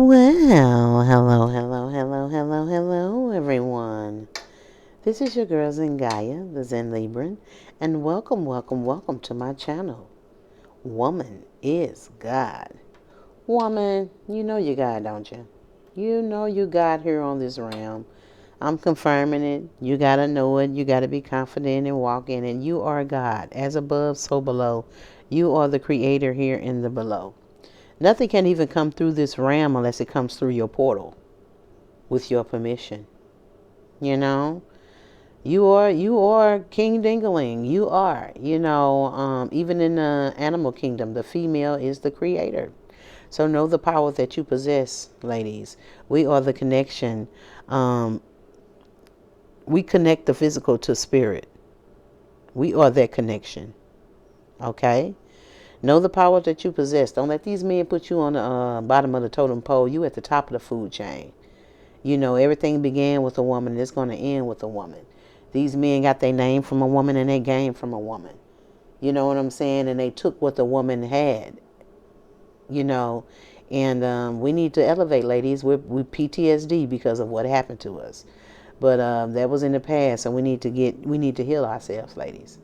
Well, hello, everyone. This is your girl Zengaya, the Zen Libran, and welcome to my channel. Woman is God. Woman, you know you God, don't you? You know you God here on this realm. I'm confirming it. You gotta know it. You gotta be confident and walk in it. You are God. As above, so below. You are the creator here in the below. Nothing can even come through this realm unless it comes through your portal with your permission. You know, you are King Dingaling. You are, even in the animal kingdom, the female is the creator. So know the power that you possess, ladies. We are the connection. We connect the physical to spirit. We are that connection. Okay? Know the power that you possess. Don't let these men put you on the bottom of the totem pole. You at the top of the food chain. You know, everything began with a woman and it's going to end with a woman. These men got their name from a woman and they gained from a woman. You know what I'm saying? And they took what the woman had, you know. And we need to elevate, ladies. We PTSD because of what happened to us. But that was in the past, and we need to heal ourselves, ladies,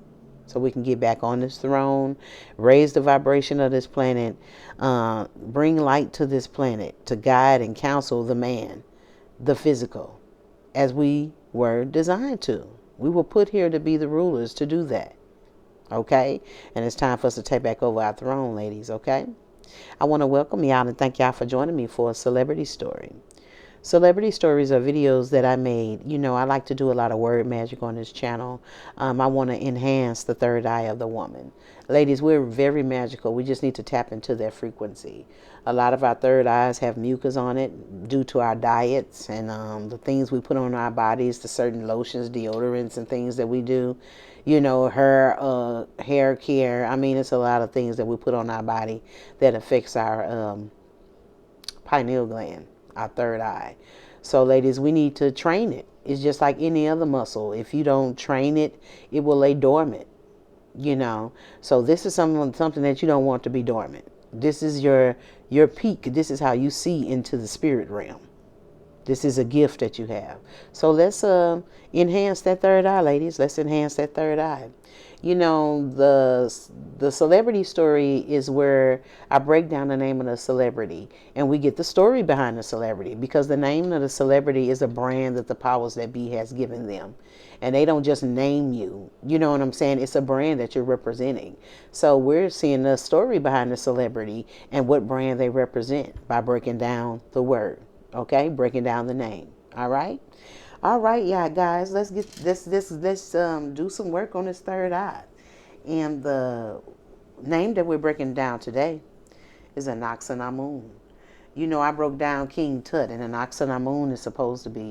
so we can get back on this throne, raise the vibration of this planet, bring light to this planet to guide and counsel the man, the physical, as we were designed to. We were put here to be the rulers to do that. Okay? And it's time for us to take back over our throne, ladies. Okay? I want to welcome y'all and thank y'all for joining me for a celebrity story. Celebrity stories are videos that I made. You know, I like to do a lot of word magic on this channel. I want to enhance the third eye of the woman. Ladies, we're very magical. We just need to tap into their frequency. A lot of our third eyes have mucus on it due to our diets and the things we put on our bodies, the certain lotions, deodorants, and things that we do. You know, hair care. I mean, it's a lot of things that we put on our body that affects our pineal gland, our third eye. So ladies, we need to train it. It's just like any other muscle. If you don't train it, it will lay dormant, you know. So this is something that you don't want to be dormant. This is your peak. This is how you see into the spirit realm. This is a gift that you have. So let's enhance that third eye, ladies. Let's enhance that third eye. You know, the celebrity story is where I break down the name of the celebrity and we get the story behind the celebrity, because the name of the celebrity is a brand that the powers that be has given them. And they don't just name you. You know what I'm saying? It's a brand that you're representing. So we're seeing the story behind the celebrity and what brand they represent by breaking down the word. Okay, breaking down the name. All right, yeah, guys. Let's get let's do some work on this third eye. And the name that we're breaking down today is Ankhesenamun. You know, I broke down King Tut, and Ankhesenamun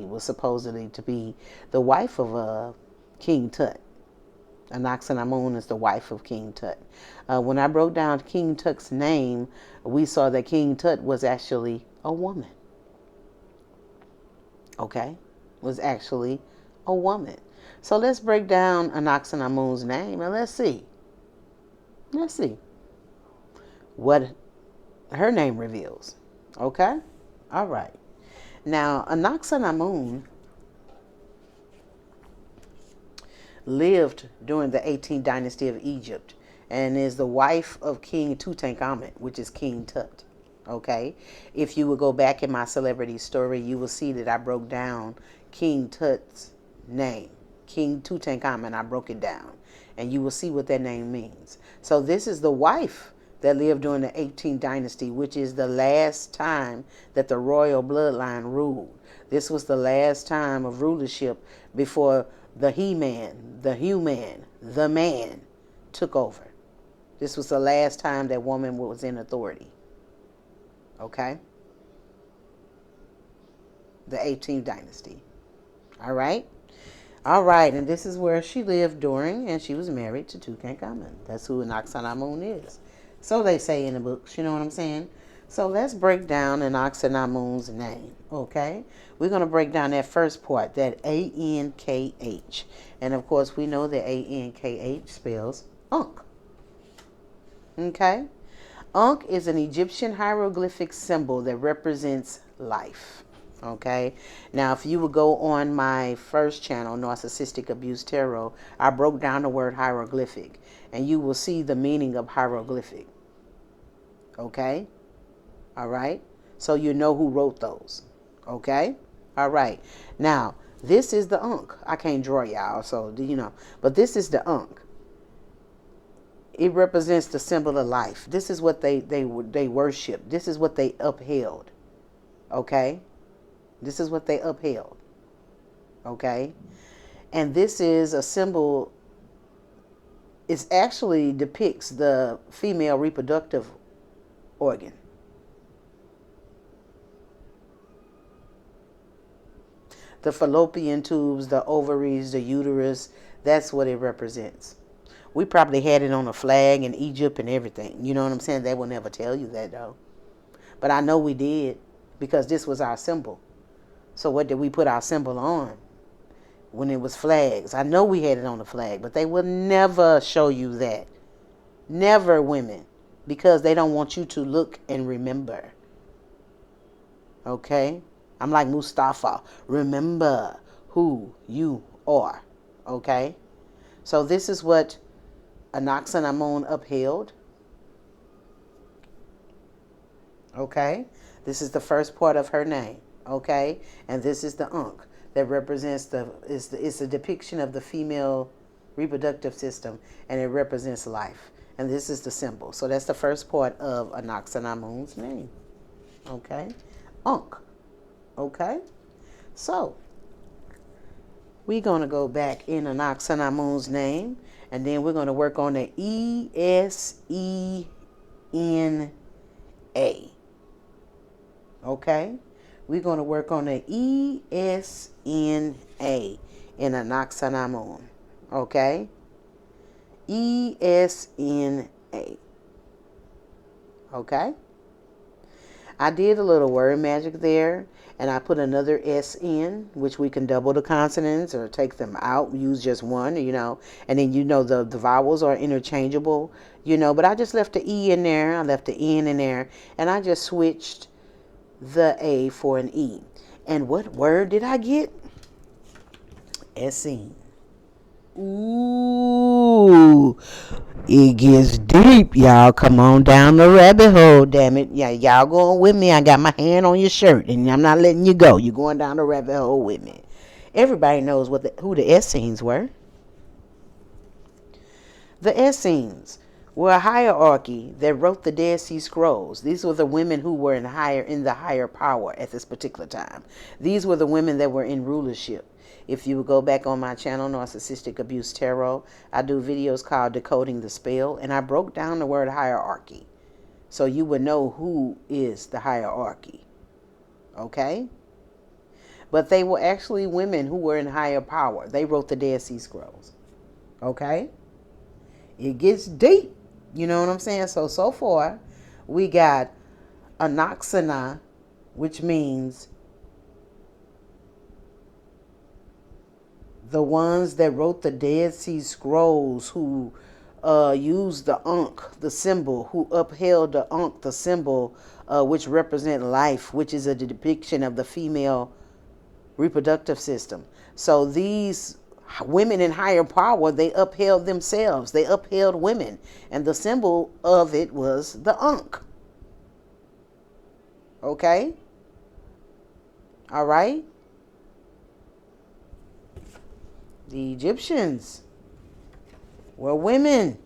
was supposedly to be the wife of King Tut. Ankhesenamun is the wife of King Tut. When I broke down King Tut's name, we saw that King Tut was actually a woman. Okay, was actually a woman. So let's break down Ankhesenamun's name and let's see what her name reveals. Okay, all right. Now Ankhesenamun lived during the 18th dynasty of Egypt and is the wife of King Tutankhamun, which is King Tut. Okay, if you would go back in my celebrity story, you will see that I broke down King Tut's name, King Tutankhamun. I broke it down, and you will see what that name means. So this is the wife that lived during the 18th dynasty, which is the last time that the royal bloodline ruled. This was the last time of rulership before the he-man, the human, the man took over. This was the last time that woman was in authority. Okay, the 18th dynasty. All right, and this is where she lived during, and she was married to Tutankhamun. That's who Ankhesenamun is. So they say in the books. You know what I'm saying? So let's break down Ankhesenamun's name. Okay, we're gonna break down that first part, that A-N-K-H, and of course we know that A-N-K-H spells Ankh. Okay. Ankh is an Egyptian hieroglyphic symbol that represents life. Okay. Now, if you would go on my first channel, Narcissistic Abuse Tarot, I broke down the word hieroglyphic, and you will see the meaning of hieroglyphic. Okay. All right. So you know who wrote those. Okay. All right. Now, this is the Ankh. I can't draw y'all, so you know. But this is the Ankh. It represents the symbol of life. This is what they worship. This is what they upheld. Okay? This is what they upheld. Okay? And this is a symbol. It actually depicts the female reproductive organ. The fallopian tubes, the ovaries, the uterus, that's what it represents. We probably had it on a flag in Egypt and everything. You know what I'm saying? They will never tell you that, though. But I know we did, because this was our symbol. So what did we put our symbol on when it was flags? I know we had it on the flag, but they will never show you that. Never, women. Because they don't want you to look and remember. Okay? I'm like Mustafa. Remember who you are. Okay? So this is what Ankhesenamun upheld. Okay? This is the first part of her name. Okay? And this is the Ankh that represents it's a depiction of the female reproductive system, and it represents life. And this is the symbol. So that's the first part of Ankhesenamun's name. Okay? Ankh. Okay? So, we're going to go back in Ankhesenamun's name, and then we're going to work on the E-S-E-N-A. Okay? We're going to work on the E-S-N-A in Ankhesenamun. Okay? E-S-N-A. Okay? I did a little word magic there, and I put another S in, which we can double the consonants or take them out, use just one, you know, and then you know the vowels are interchangeable, you know, but I just left the E in there, I left the N in there, and I just switched the A for an E. And what word did I get? S-E. Ooh, it gets deep, y'all. Come on down the rabbit hole, damn it. Yeah, y'all going with me. I got my hand on your shirt, and I'm not letting you go. You're going down the rabbit hole with me. Everybody knows who the Essenes were. The Essenes were a hierarchy that wrote the Dead Sea Scrolls. These were the women who were in the higher power at this particular time. These were the women that were in rulership. If you would go back on my channel, Narcissistic Abuse Tarot, I do videos called Decoding the Spell, and I broke down the word hierarchy, so you would know who is the hierarchy. Okay? But they were actually women who were in higher power. They wrote the Dead Sea Scrolls. Okay? It gets deep. You know what I'm saying? So far, we got Ankhesenamun, which means the ones that wrote the Dead Sea Scrolls, who used the Ankh, the symbol, who upheld the Ankh, the symbol, which represent life, which is a depiction of the female reproductive system. So these women in higher power, they upheld themselves. They upheld women. And the symbol of it was the Ankh. Okay? All right? The Egyptians were women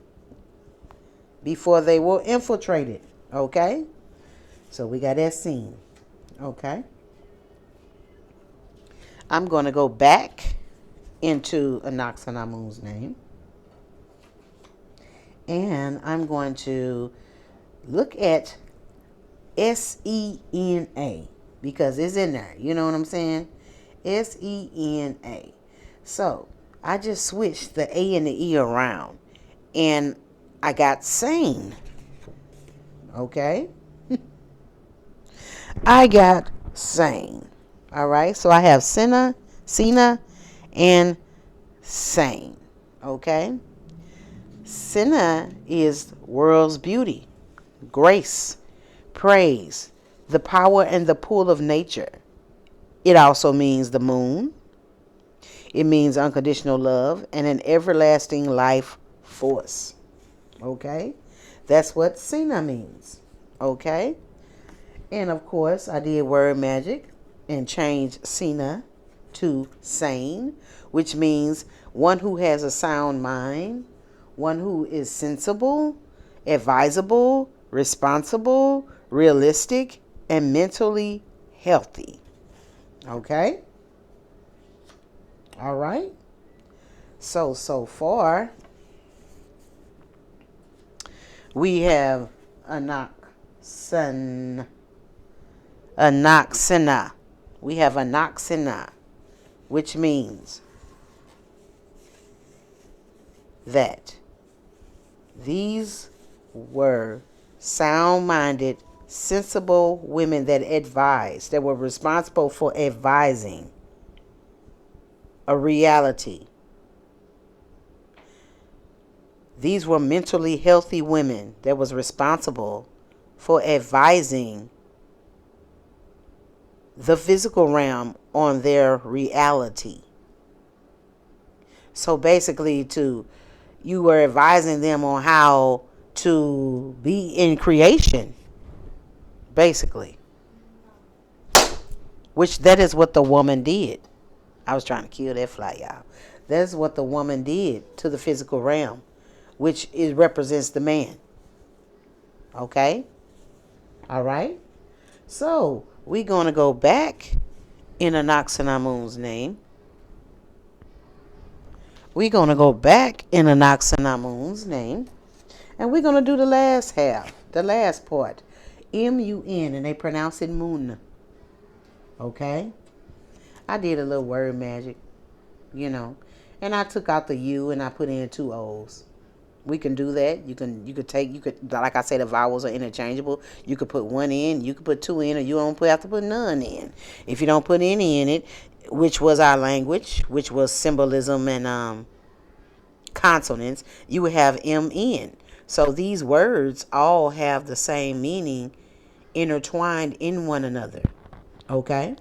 before they were infiltrated. Okay? So we got that scene. Okay? I'm going to go back into Ankhesenamun's name. And I'm going to look at S-E-N-A, because it's in there. You know what I'm saying? S-E-N-A. So I just switched the A and the E around, and I got sane. Okay? I got sane. All right? So I have Sina, and sane. Okay? Sina is world's beauty, grace, praise, the power and the pull of nature. It also means the moon. It means unconditional love and an everlasting life force. Okay? That's what Sina means. Okay? And of course, I did word magic and changed Sina to sane, which means one who has a sound mind, one who is sensible, advisable, responsible, realistic, and mentally healthy. Okay? All right? So far, we have Ankhesenamun. We have Ankhesenamun, which means that these were sound-minded, sensible women that advised, that were responsible for advising a reality. These were mentally healthy women that was responsible for advising the physical realm on their reality. So basically, you were advising them on how to be in creation, basically. Which that is what the woman did. I was trying to kill that fly, y'all. That's what the woman did to the physical realm, which represents the man. Okay? All right? So, we're going to go back in Ankhesenamun's name. We're going to go back in Ankhesenamun's name. And we're going to do the last half, the last part. M-U-N, and they pronounce it moon. Okay? I did a little word magic, and I took out the U and I put in 2 O's. We can do that. You could, like I said, the vowels are interchangeable. You could put 1 in, you could put 2 in, or you don't have to put none in. If you don't put any in it, which was our language, which was symbolism and consonants, you would have M in. So these words all have the same meaning, intertwined in one another. Okay?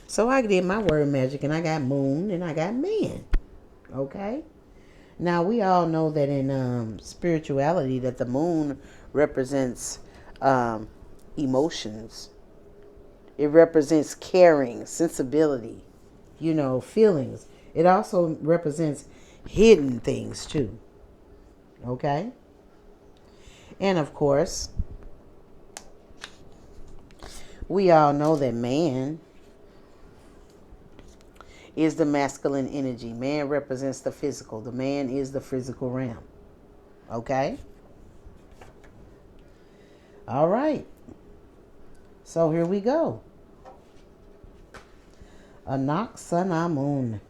So I did my word magic and I got moon and I got man. Okay? Now we all know that in spirituality that the moon represents emotions. It represents caring, sensibility, feelings. It also represents hidden things too. Okay? And of course, we all know that man is the masculine energy. Man represents the physical. The man is the physical realm. Okay? All right. So here we go. Ankhesenamun.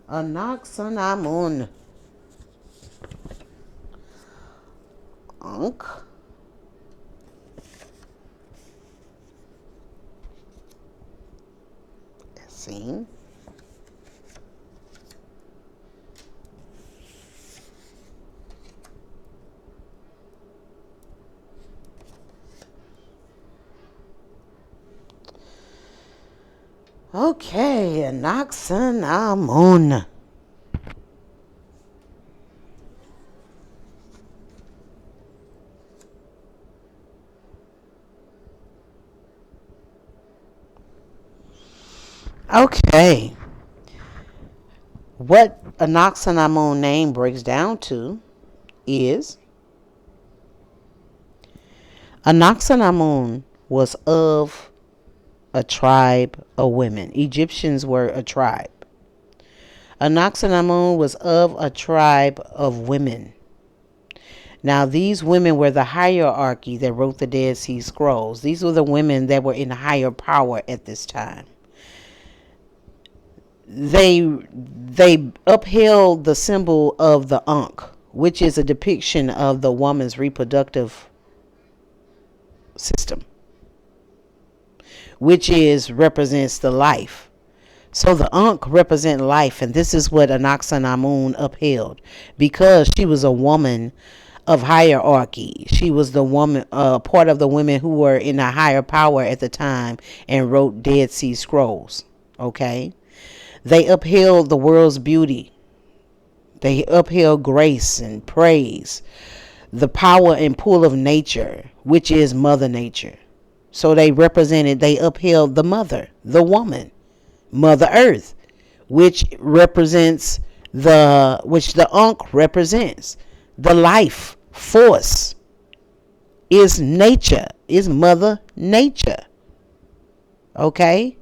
Ankhesenamun. Ankh. Seen. Okay, Ankhesenamun. Okay. What Ankhesenamun name breaks down to is Ankhesenamun was of a tribe of women. Egyptians were a tribe. Ankhesenamun was of a tribe of women. Now, these women were the hierarchy that wrote the Dead Sea Scrolls. These were the women that were in higher power at this time. They upheld the symbol of the Ankh, which is a depiction of the woman's reproductive system, which represents the life. So the Ankh represent life, and this is what Ankhesenamun upheld, because she was a woman of hierarchy. She was the woman, part of the women who were in a higher power at the time and wrote Dead Sea Scrolls. Okay? They upheld the world's beauty. They upheld grace and praise, the power and pull of nature, which is Mother Nature. So they upheld the mother, the woman, Mother Earth, which represents which the Ankh represents. The life force is nature, is Mother Nature. Okay?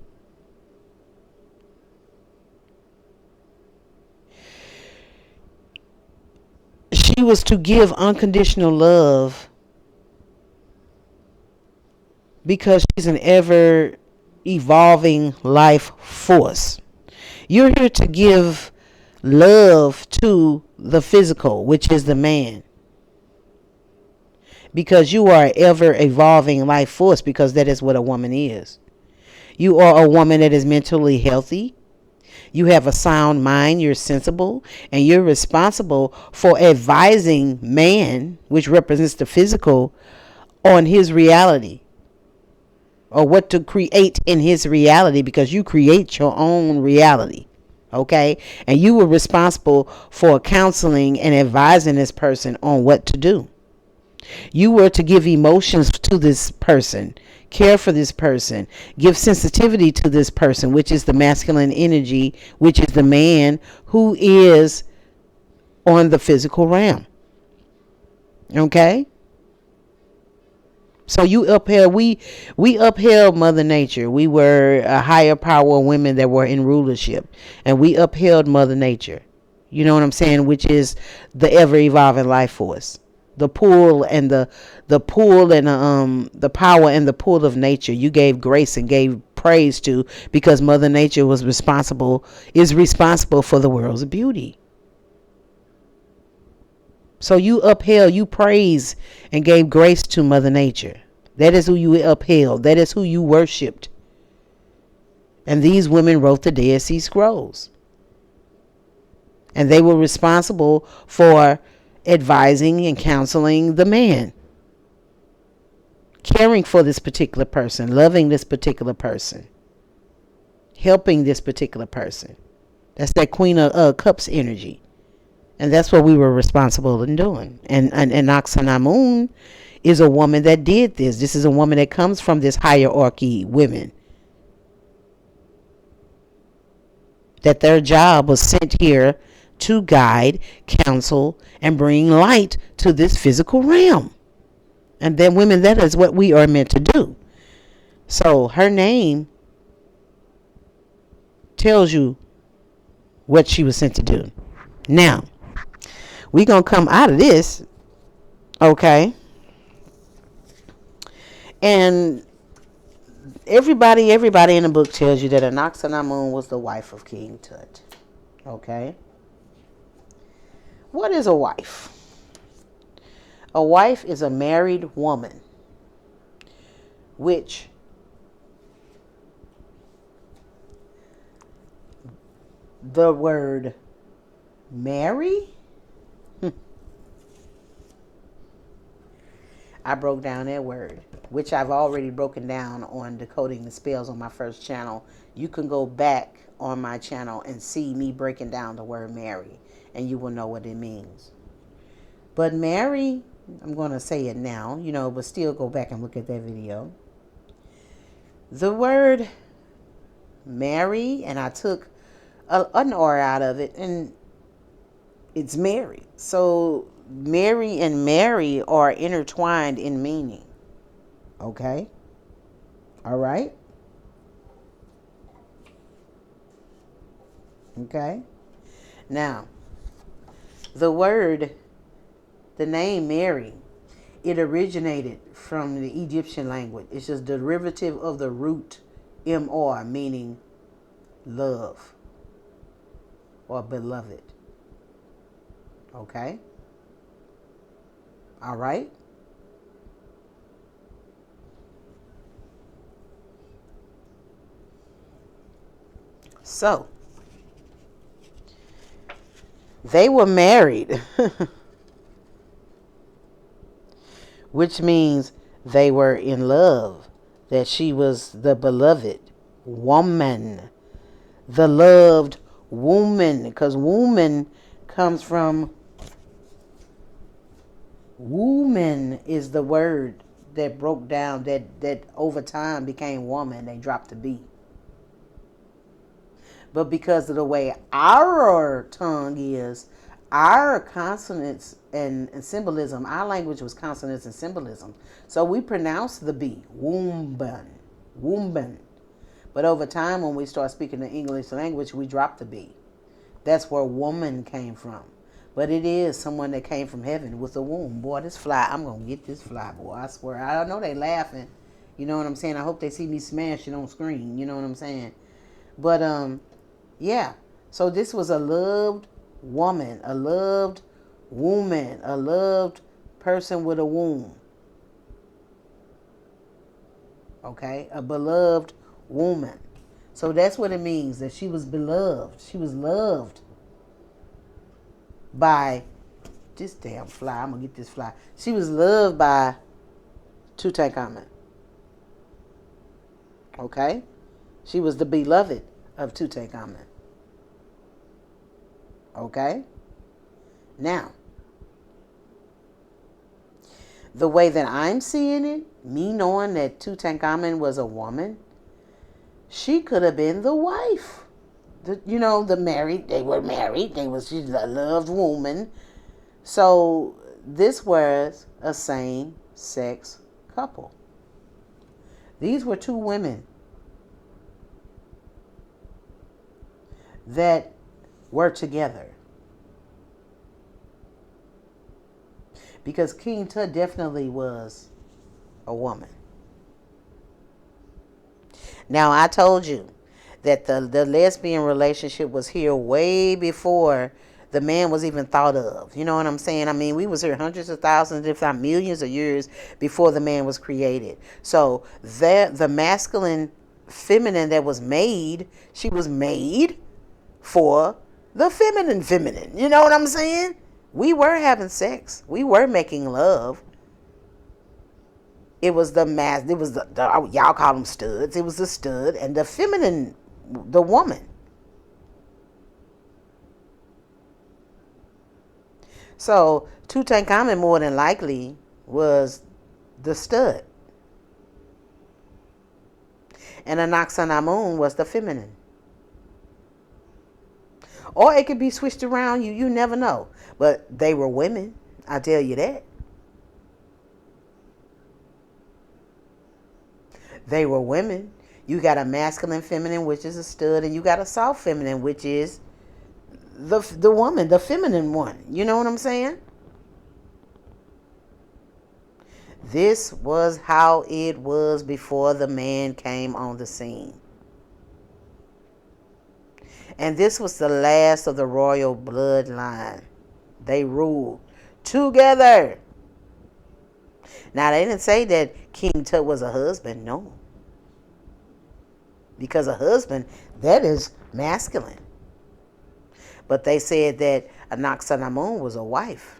She was to give unconditional love because she's an ever evolving life force. You're here to give love to the physical, which is the man. Because you are an ever evolving life force, because that is what a woman is. You are a woman that is mentally healthy. You have a sound mind, you're sensible, and you're responsible for advising man, which represents the physical, on his reality, or what to create in his reality, because you create your own reality. Okay? And you were responsible for counseling and advising this person on what to do. You were to give emotions to this person, care for this person, give sensitivity to this person, which is the masculine energy, which is the man who is on the physical realm. Okay? So you upheld, we upheld Mother Nature. We were a higher power of women that were in rulership, and we upheld Mother Nature. You know what I'm saying? Which is the ever evolving life force, the pull and the pull and the power and the pull of nature. You gave grace and gave praise to, because Mother Nature is responsible for the world's beauty. So you upheld, you praised and gave grace to Mother Nature. That is who you upheld. That is who you worshipped. And these women wrote the Dead Sea Scrolls. And they were responsible for advising and counseling the man, caring for this particular person, loving this particular person, helping this particular person. That's that Queen of Cups energy. And that's what we were responsible in doing. And Ankhesenamun is a woman that did this. This is a woman that comes from this hierarchy women. That their job was sent here to guide, counsel, and bring light to this physical realm. And then women, that is what we are meant to do. So her name tells you what she was sent to do. Now, we're going to come out of this, okay? And everybody in the book tells you that Ankhesenamun was the wife of King Tut, okay? What is a wife? A wife is a married woman, which the word marry, I broke down that word, which I've already broken down on Decoding the Spells on my first channel. You can go back on my channel and see me breaking down the word marry, and you will know what it means. But marry, I'm going to say it now, but still go back and look at that video. The word marry, and I took an R out of it, and it's Mary. So Mary and Mary are intertwined in meaning. Okay? All right? Okay? Now, the name Mary, it originated from the Egyptian language. It's just derivative of the root MR, meaning love or beloved. Okay? All right? So, they were married which means they were in love, that she was the beloved woman, the loved woman, because woman comes from, woman is the word that broke down, that over time became woman. They dropped the B. But because of the way our tongue is, our consonants and symbolism, our language was consonants and symbolism. So we pronounce the B, woomban, woomban. But over time, when we start speaking the English language, we drop the B. That's where woman came from. But it is someone that came from heaven with a womb. Boy, this fly, I'm going to get this fly, boy. I swear. I know they laughing. You know what I'm saying? I hope they see me smash it on screen. You know what I'm saying? But, yeah. So this was a loved woman, a loved woman, a loved person with a womb. Okay? A beloved woman. So that's what it means, that she was beloved. She was loved by this damn fly. I'm going to get this fly. She was loved by Tutankhamun. Okay? She was the beloved of Tutankhamun. Okay? Now, the way that I'm seeing it, me knowing that Tutankhamun was a woman, she could have been the wife. The married, they were married. She's a loved woman. So this was a same-sex couple. These were two women that were together. Because King Tut definitely was a woman. Now, I told you that the lesbian relationship was here way before the man was even thought of. You know what I'm saying? I mean, we was here hundreds of thousands, if not millions of years before the man was created. So the masculine feminine that was made, she was made for the feminine. You know what I'm saying? We were having sex. We were making love. It was the y'all call them studs. It was the stud and the feminine, the woman. So Tutankhamun more than likely was the stud. And Ankhesenamun was the feminine. Or it could be switched around. You never know. But they were women. I tell you that. They were women. You got a masculine feminine, which is a stud, and you got a soft feminine, which is the woman, the feminine one. You know what I'm saying? This was how it was before the man came on the scene. And this was the last of the royal bloodline. They ruled together. Now, they didn't say that King Tut was a husband. No. Because a husband, that is masculine. But they said that Ankhesenamun was a wife.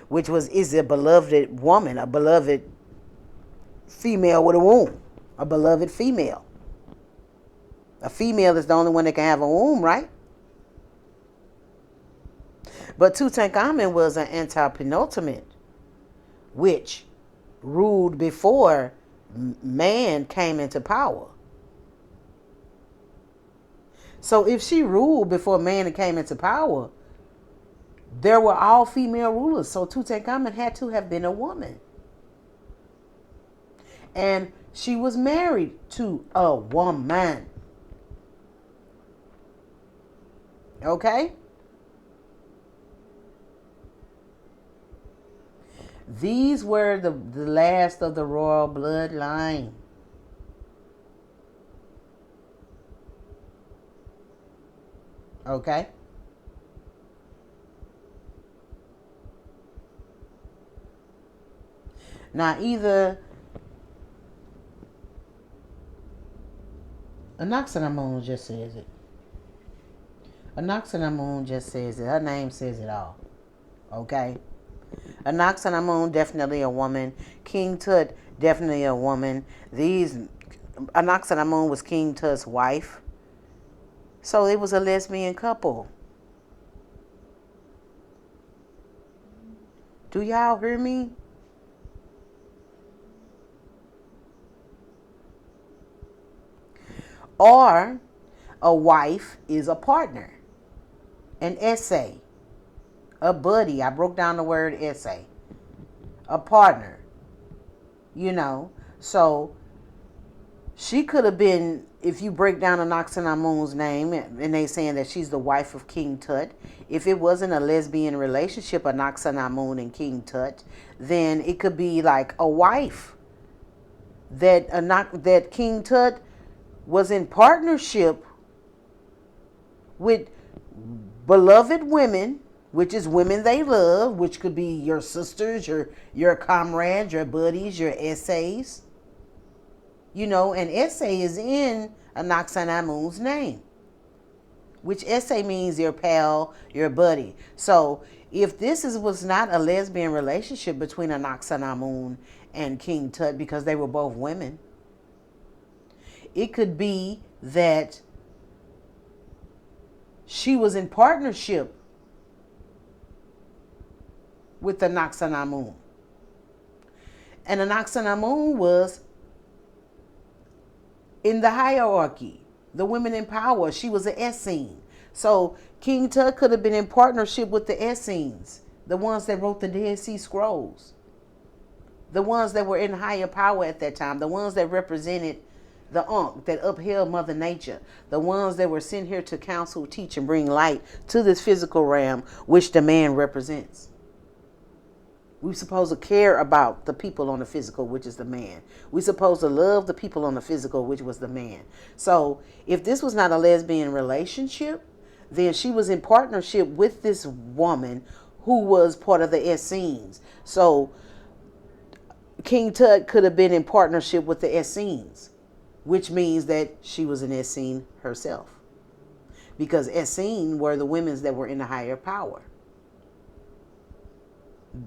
Which is a beloved woman, a beloved female with a womb. A beloved female. A female is the only one that can have a womb, right? But Tutankhamun was an anti-penultimate, which ruled before man came into power. So if she ruled before man came into power, there were all female rulers. So Tutankhamun had to have been a woman. And she was married to a woman. Okay? These were the last of the royal bloodline. Okay? Now, either Ankhesenamun just says it. Ankhesenamun just says it. Her name says it all. Okay? Ankhesenamun, definitely a woman. King Tut, definitely a woman. Ankhesenamun was King Tut's wife. So it was a lesbian couple. Do y'all hear me? Or a wife is a partner, an essay, a buddy. I broke down the word essay. A partner, you know. So she could have been, if you break down Ankhesenamun's name, and they saying that she's the wife of King Tut, if it wasn't a lesbian relationship, Ankhesenamun and King Tut, then it could be like a wife that King Tut was in partnership with beloved women, which is women they love, which could be your sisters, your comrades, your buddies, your essays. You know, an essay is in Ankhesenamun's name, which essay means your pal, your buddy. So if was not a lesbian relationship between Ankhesenamun and King Tut because they were both women, it could be that she was in partnership with the Ankhesenamun. And Ankhesenamun was in the hierarchy, the women in power. She was an Essene. So King Tut could have been in partnership with the Essenes, the ones that wrote the Dead Sea Scrolls, the ones that were in higher power at that time, the ones that represented the Ankh, that upheld Mother Nature, the ones that were sent here to counsel, teach, and bring light to this physical realm, which the man represents. We're supposed to care about the people on the physical, which is the man. We're supposed to love the people on the physical, which was the man. So if this was not a lesbian relationship, then she was in partnership with this woman who was part of the Essenes. So King Tut could have been in partnership with the Essenes, which means that she was an Essene herself. Because Essene were the women that were in the higher power.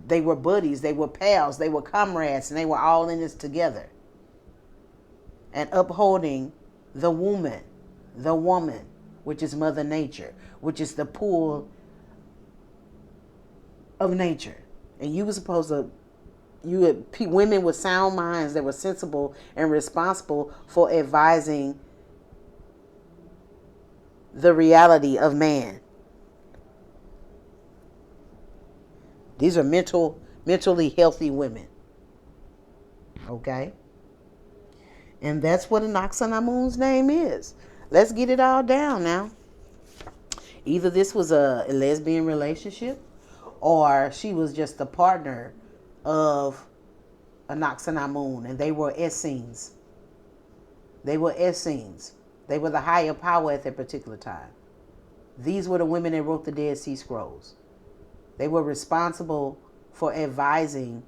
They were buddies, they were pals, they were comrades, and they were all in this together. And upholding the woman, which is Mother Nature, which is the pool of nature. And you were supposed to, women with sound minds that were sensible and responsible for advising the reality of man. These are mentally healthy women. Okay? And that's what Ankhesenamun's name is. Let's get it all down now. Either this was a lesbian relationship, or she was just a partner of Ankhesenamun, and they were Essenes. They were Essenes. They were the higher power at that particular time. These were the women that wrote the Dead Sea Scrolls. They were responsible for advising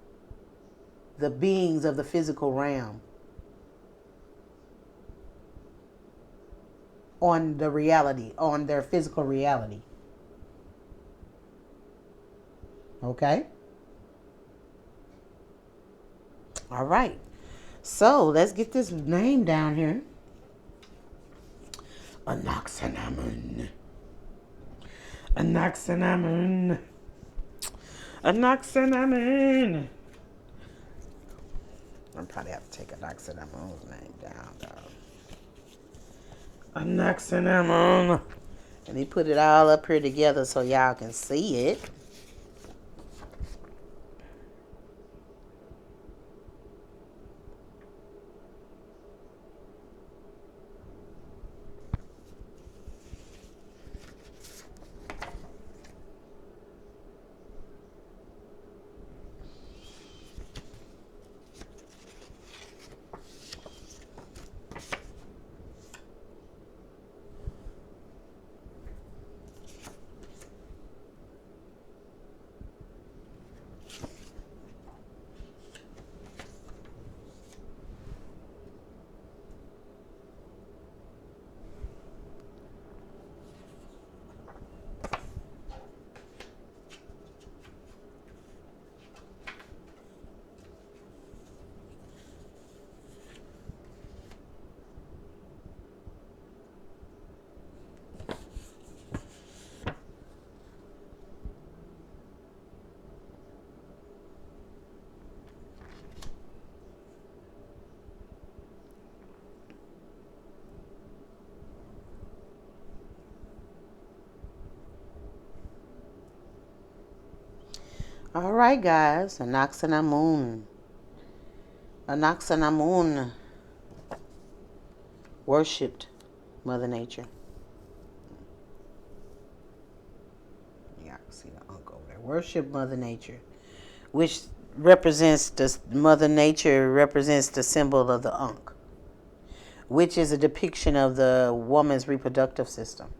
the beings of the physical realm on the reality, on their physical reality. Okay? All right. So let's get this name down here. Ankhesenamun. Ankhesenamun. Ankhesenamun. I'm probably have to take Ankhesenamun's name down, though. Ankhesenamun. Let me put it all up here together so y'all can see it. All right, guys. Ankhesenamun. Ankhesenamun worshipped Mother Nature. Yeah, I can see the Ankh over there. Worship Mother Nature, which represents the Mother Nature represents the symbol of the Ankh, which is a depiction of the woman's reproductive system.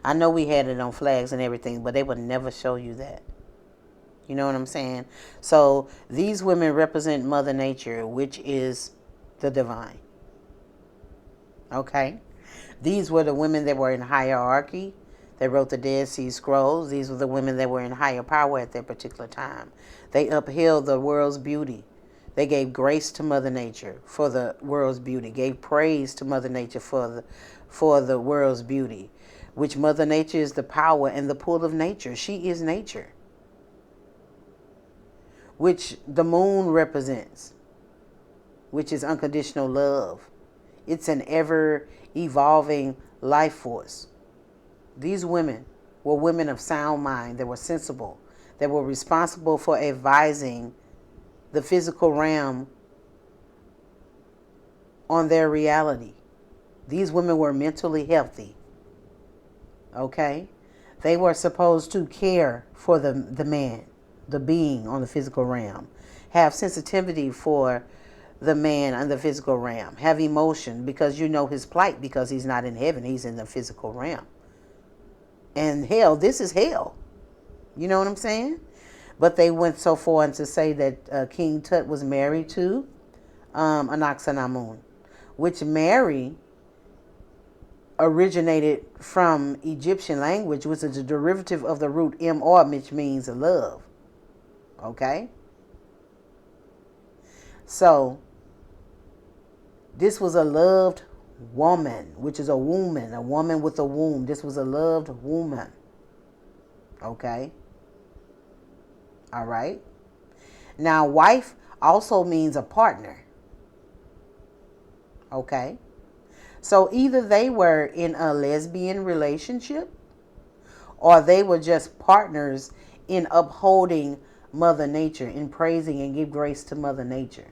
I know we had it on flags and everything, but they would never show you that. You know what I'm saying? So these women represent Mother Nature, which is the divine. Okay? These were the women that were in hierarchy. They wrote the Dead Sea Scrolls. These were the women that were in higher power at that particular time. They upheld the world's beauty. They gave grace to Mother Nature for the world's beauty, gave praise to Mother Nature for the world's beauty, which Mother Nature is the power and the pull of nature. She is nature, which the moon represents, which is unconditional love. It's an ever evolving life force. These women were women of sound mind, that were sensible, that were responsible for advising the physical realm on their reality. These women were mentally healthy. Okay? They were supposed to care for the man, the being on the physical realm, have sensitivity for the man on the physical realm, have emotion because you know his plight because he's not in heaven, he's in the physical realm. And hell, this is hell. You know what I'm saying? But they went so far as to say that King Tut was married to Ankhesenamun, which Mary originated from Egyptian language, which is a derivative of the root M-R, which means love. Okay? So, this was a loved woman, which is a woman with a womb. This was a loved woman. Okay? All right? Now, wife also means a partner. Okay? So either they were in a lesbian relationship or they were just partners in upholding Mother Nature, in praising and give grace to Mother Nature.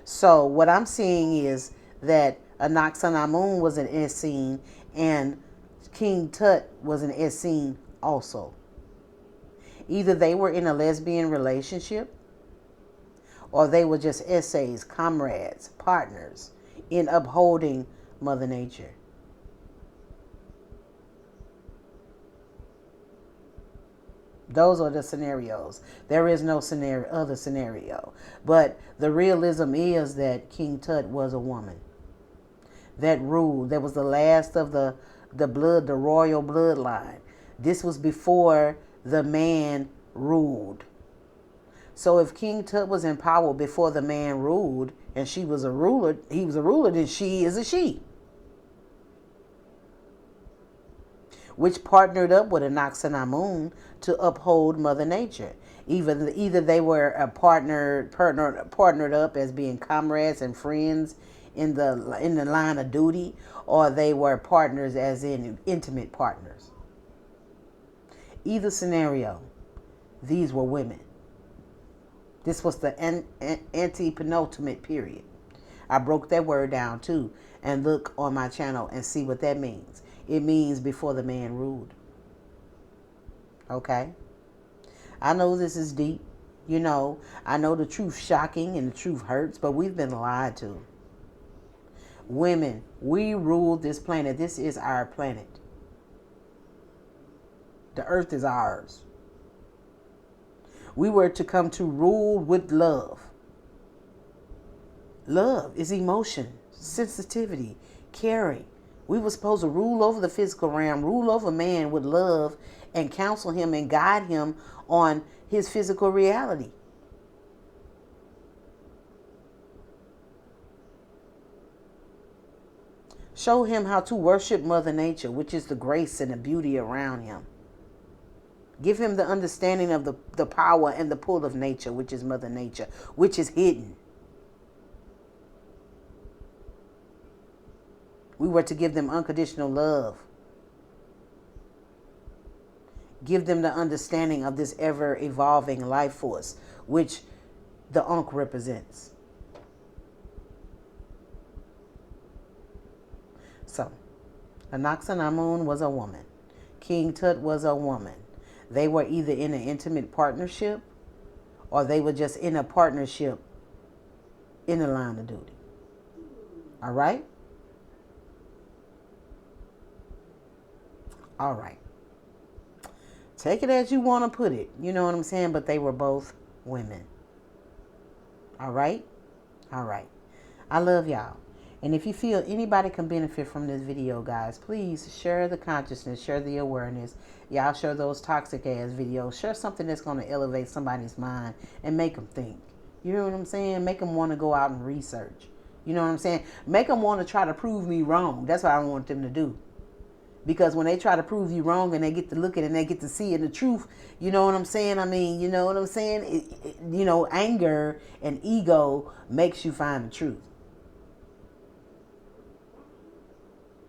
So what I'm seeing is that Ankhesenamun was an Essene and King Tut was an Essene also. Either they were in a lesbian relationship or they were just essays, comrades, partners in upholding Mother Nature. Those are the scenarios. There is no other scenario. But the realism is that King Tut was a woman that ruled. That was the last of the blood, the royal bloodline. This was before the man ruled. So if King Tut was in power before the man ruled, and she was a ruler, he was a ruler, then she is a she. Which partnered up with Ankhesenamun to uphold Mother Nature. Either they were a partnered up as being comrades and friends in the line of duty, or they were partners as in intimate partners. Either scenario, these were women. This was the anti-penultimate period. I broke that word down too, and look on my channel and see what that means. It means before the man ruled. Okay? I know this is deep. You know, I know the truth shocking and the truth hurts, but we've been lied to. Women, we rule this planet. This is our planet. The earth is ours. We were to come to rule with love. Love is emotion, sensitivity, caring. We were supposed to rule over the physical realm, rule over man with love, and counsel him and guide him on his physical reality. Show him how to worship Mother Nature, which is the grace and the beauty around him. Give him the understanding of the power and the pull of nature, which is Mother Nature, which is hidden. We were to give them unconditional love. Give them the understanding of this ever evolving life force, which the Ankh represents. So, Ankhesenamun was a woman. King Tut was a woman. They were either in an intimate partnership or they were just in a partnership in the line of duty. All right? All right. Take it as you want to put it. You know what I'm saying? But they were both women. All right? All right. I love y'all. And if you feel anybody can benefit from this video, guys, please share the consciousness, share the awareness. Y'all share those toxic ass videos. Share something that's going to elevate somebody's mind and make them think. You know what I'm saying? Make them want to go out and research. You know what I'm saying? Make them want to try to prove me wrong. That's what I want them to do. Because when they try to prove you wrong and they get to look at it and they get to see it, the truth, you know what I'm saying? I mean, you know what I'm saying? Anger and ego makes you find the truth.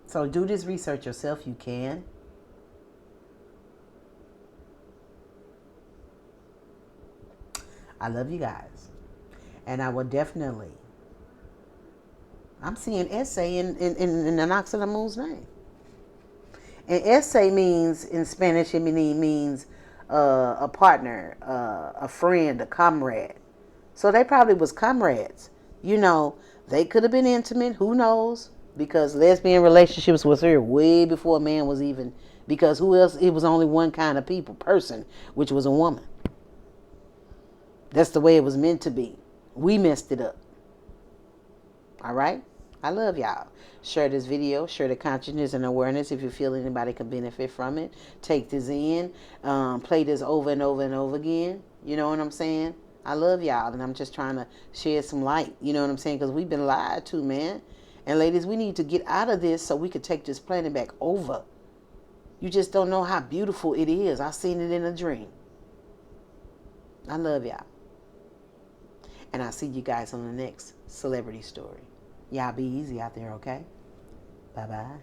So do this research yourself. You can. I love you guys. And I will definitely. I'm seeing essay in Ankhesenamun's name. And essay means, in Spanish, it means a partner, a friend, a comrade. So they probably was comrades. You know, they could have been intimate. Who knows? Because lesbian relationships was here way before man was even. Because who else? It was only one kind of person, which was a woman. That's the way it was meant to be. We messed it up. All right? I love y'all. Share this video. Share the consciousness and awareness if you feel anybody can benefit from it. Take this in. Play this over and over and over again. You know what I'm saying? I love y'all, and I'm just trying to shed some light. You know what I'm saying? Because we've been lied to, man. And ladies, we need to get out of this so we can take this planet back over. You just don't know how beautiful it is. I seen it in a dream. I love y'all. And I'll see you guys on the next celebrity story. Y'all be easy out there, okay? Bye-bye.